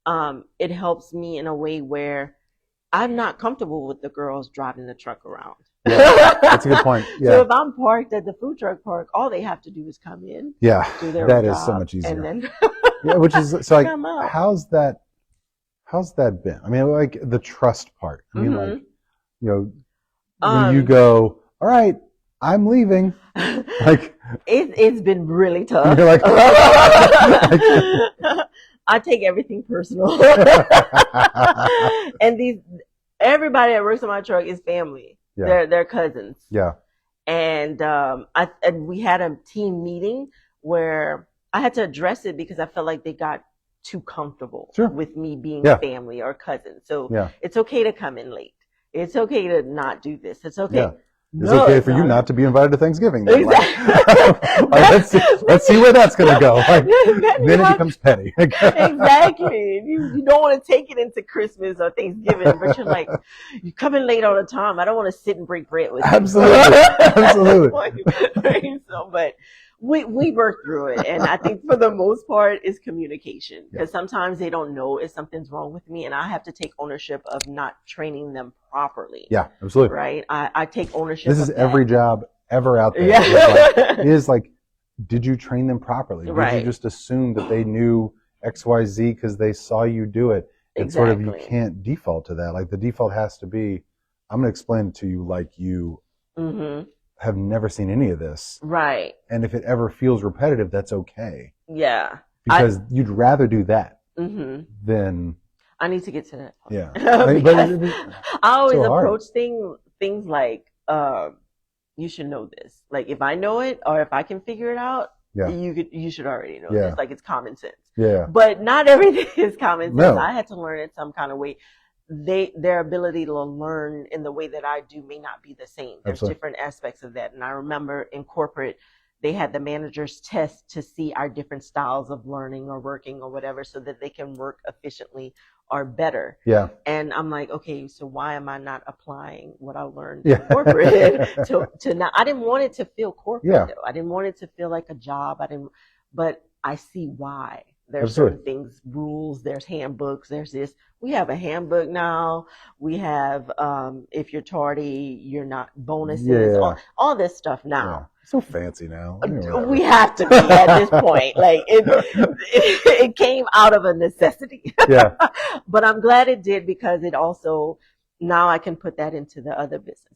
it helps me in a way where I'm not comfortable with the girls driving the truck around. Yeah, that's a good point. Yeah. So if I'm parked at the food truck park, all they have to do is come in, do their that job, is so much easier. and then yeah, which is so like, come out. how's that been? I mean, like the trust part. I mean, like, when you go, all right, I'm leaving. Like it's been really tough. You're like, I take everything personal. And everybody that works on my truck is family. Yeah. They're cousins. Yeah. And we had a team meeting where I had to address it because I felt like they got too comfortable with me being family or cousins. So it's okay to come in late. It's okay to not do this. It's okay. Yeah. It's okay for you not to be invited to Thanksgiving. Then. Exactly. Let's see where that's going to go. Like, then it becomes petty. Exactly. You don't want to take it into Christmas or Thanksgiving, but you're like, you come in late all the time. I don't want to sit and break bread with you. Absolutely. So, but we work through it, and I think for the most part it's communication, because sometimes they don't know if something's wrong with me, and I have to take ownership of not training them properly. Yeah, absolutely. Right? I take ownership. This is every job ever out there. It is like, did you train them properly? Did you just assume that they knew XYZ because they saw you do it? And sort of, you can't default to that. Like, the default has to be, I'm going to explain it to you like you have never seen any of this. Right. And if it ever feels repetitive, that's okay. Yeah. Because you'd rather do that than... I need to get to that point. Yeah. I always approach things like, you should know this. Like, if I know it or if I can figure it out, you should already know this. Like, it's common sense. Yeah. But not everything is common sense. No. I had to learn it some kind of way. Their ability to learn in the way that I do may not be the same. There's different aspects of that. And I remember in corporate, they had the managers test to see our different styles of learning or working or whatever, so that they can work efficiently or better. Yeah. And I'm like, okay, so why am I not applying what I learned in corporate to now? I didn't want it to feel corporate though. I didn't want it to feel like a job. But I see why. There's certain things, rules, there's handbooks, there's this. We have a handbook now. We have, if you're tardy, you're not bonuses, all this stuff now. Yeah. So fancy now. We have to be at this point. Like, it came out of a necessity. Yeah. But I'm glad it did, because it also, now I can put that into the other businesses.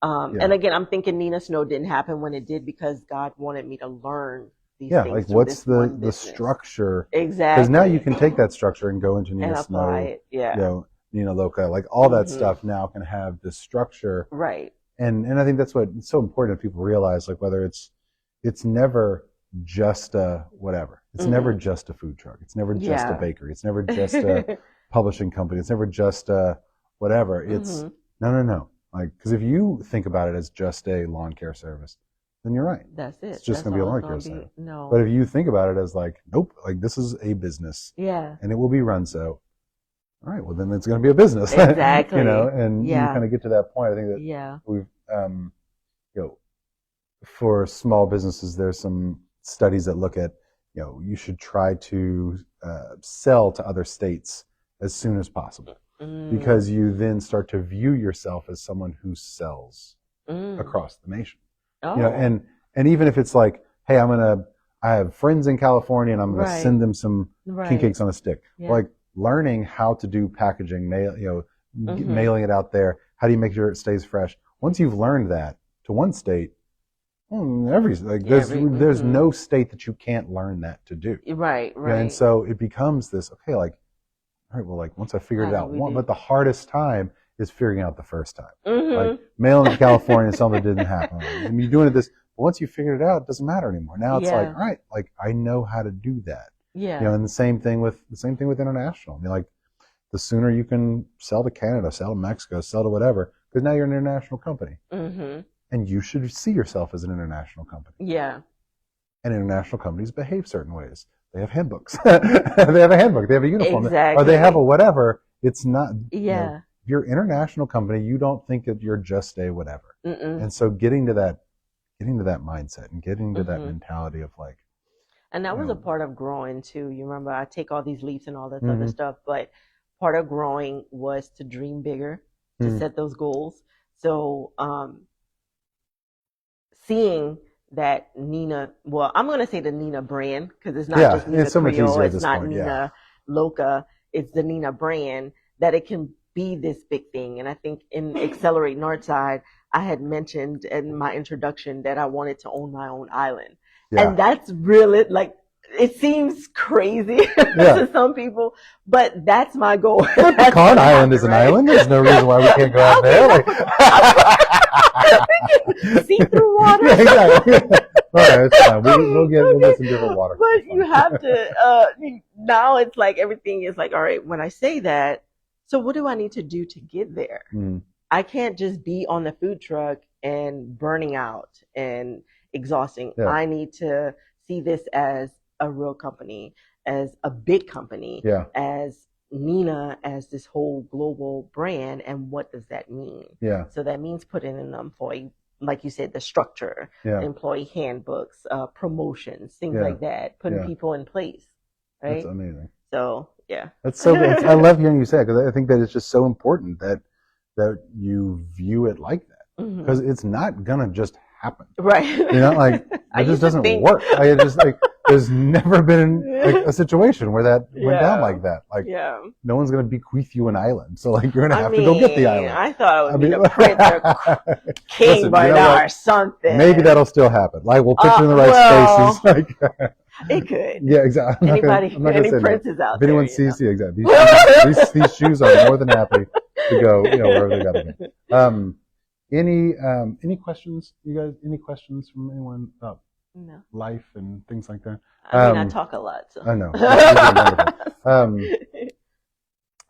And again, I'm thinking Nina Snow didn't happen when it did, because God wanted me to learn these things. Like, what's the structure? Exactly. Because now you can take that structure and go into Nina Snow, Nina Loca, like all that stuff now can have this structure. Right. And I think that's what it's so important that people realize, like, whether it's never just a whatever. It's never just a food truck. It's never just a bakery. It's never just a publishing company. It's never just a whatever. It's no. Like, because if you think about it as just a lawn care service, then you're right. That's it. It's just going to be a lawn care service. No. But if you think about it as like, nope, like this is a business. Yeah. And it will be run so. All right, well then it's going to be a business. Exactly. And you kind of get to that point. I think that we've, for small businesses, there's some studies that look at, you should try to sell to other states as soon as possible, because you then start to view yourself as someone who sells across the nation. Oh. And even if it's like, hey, I have friends in California and I'm going to send them some king cakes on a stick. Yeah. Like, learning how to do packaging, mailing it out there. How do you make sure it stays fresh? Once you've learned that to one state, there's no state that you can't learn that to do. Right. And so it becomes this, okay, like, all right, well, like, once I figured it out, but the hardest time is figuring out the first time. Like, mailing to California, something didn't happen. And you're doing this, but once you figured it out, it doesn't matter anymore. Now it's like, all right, like, I know how to do that. Yeah. And the same thing with international. I mean, like, the sooner you can sell to Canada, sell to Mexico, sell to whatever, because now you're an international company. And you should see yourself as an international company. Yeah. And international companies behave certain ways. They have handbooks. They have a handbook. They have a uniform. Exactly. Or they have a whatever. It's not. Yeah. If you're an international company, you don't think that you're just a whatever. And so getting to that mindset and getting to that mentality of like. And that was a part of growing too. You remember, I take all these leaps and all this other stuff, but part of growing was to dream bigger, to set those goals. So seeing that Nina, well, I'm going to say the Nina brand, because it's not just Nina so Creole, it's not Nina Loca, it's the Nina brand, that it can be this big thing. And I think in Accelerate Northside, I had mentioned in my introduction that I wanted to own my own island. And that's really, like, it seems crazy to some people, but that's my goal. Pecan Island is an island. There's no reason why we can't go out there. Like... See through water. Yeah, exactly. All right, it's fine. We'll get some different water. But you have to. Now it's like everything is like, all right. When I say that, so what do I need to do to get there? I can't just be on the food truck and burning out and exhausting. I need to see this as a real company, as a big company, as Nina, as this whole global brand. And what does that mean? So that means putting in the employee, like you said, the structure, employee handbooks, promotions, things like that, putting people in place. Right? That's amazing. So that's so good. I love hearing you say it, because I think that it's just so important that you view it like that, because it's not gonna just happen, right? You know, like it just doesn't work. Like, it just like there's never been like a situation where that went down like that. Like no one's gonna bequeath you an island, so like you're gonna have to go get the island. I thought it would be the prince or king by now or something. Maybe that'll still happen. Like we'll put you in the right spaces. Like it could. Yeah, exactly. Any princes out there. If anyone sees you, exactly. These shoes are more than happy to go, wherever they gotta go. Any questions, you guys? Any questions from anyone about life and things like that? I mean, I talk a lot, so. I know.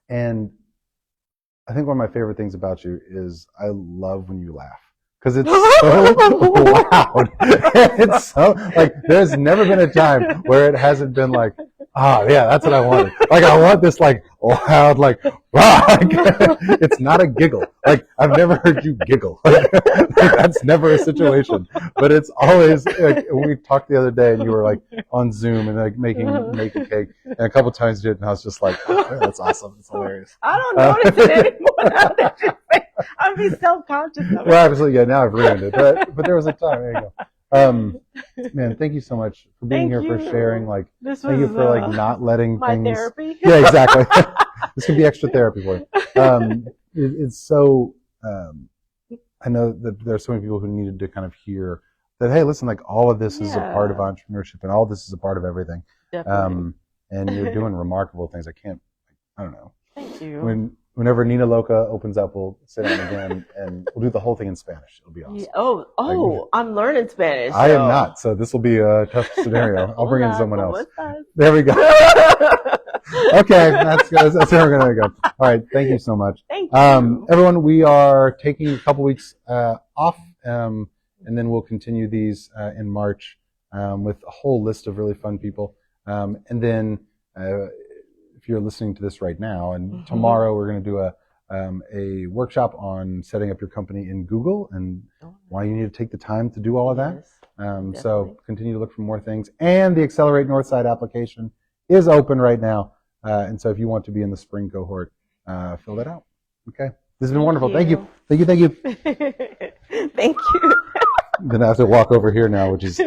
And I think one of my favorite things about you is I love when you laugh. Because it's so loud. It's so, like, there's never been a time where it hasn't been like, that's what I wanted. Like, I want this, like, loud, like, it's not a giggle. Like, I've never heard you giggle. Like, that's never a situation. But it's always, like, we talked the other day and you were, like, on Zoom and, like, making a cake. And a couple times you did, and I was just like, that's awesome. It's hilarious. I don't notice it anymore now that you say. I'd be self-conscious of it. Well, absolutely, now I've ruined it. But there was a time. There you go. Man, thank you so much for being here, for sharing. Like, thank you for like not letting my things. Therapy. Yeah, exactly. This could be extra therapy for you. It's so. I know that there are so many people who needed to kind of hear that. Hey, listen, like all of this is a part of entrepreneurship, and all of this is a part of everything. Definitely. And you're doing remarkable things. I don't know. Thank you. Whenever Nina Loca opens up, we'll sit down again and we'll do the whole thing in Spanish. It'll be awesome. Oh, I'm learning Spanish. I am not, so this will be a tough scenario. I'll bring in someone else. There we go. Okay, that's where we're gonna go. All right, thank you so much. Thank you. Everyone, we are taking a couple weeks off, and then we'll continue these in March with a whole list of really fun people, and then. If you're listening to this right now, and tomorrow we're going to do a workshop on setting up your company in Google and why you need to take the time to do all of that. So continue to look for more things. And the Accelerate Northside application is open right now. And so if you want to be in the spring cohort, fill that out. Okay. This has been wonderful. Thank you. Thank you. Thank you. I'm going to have to walk over here now, which is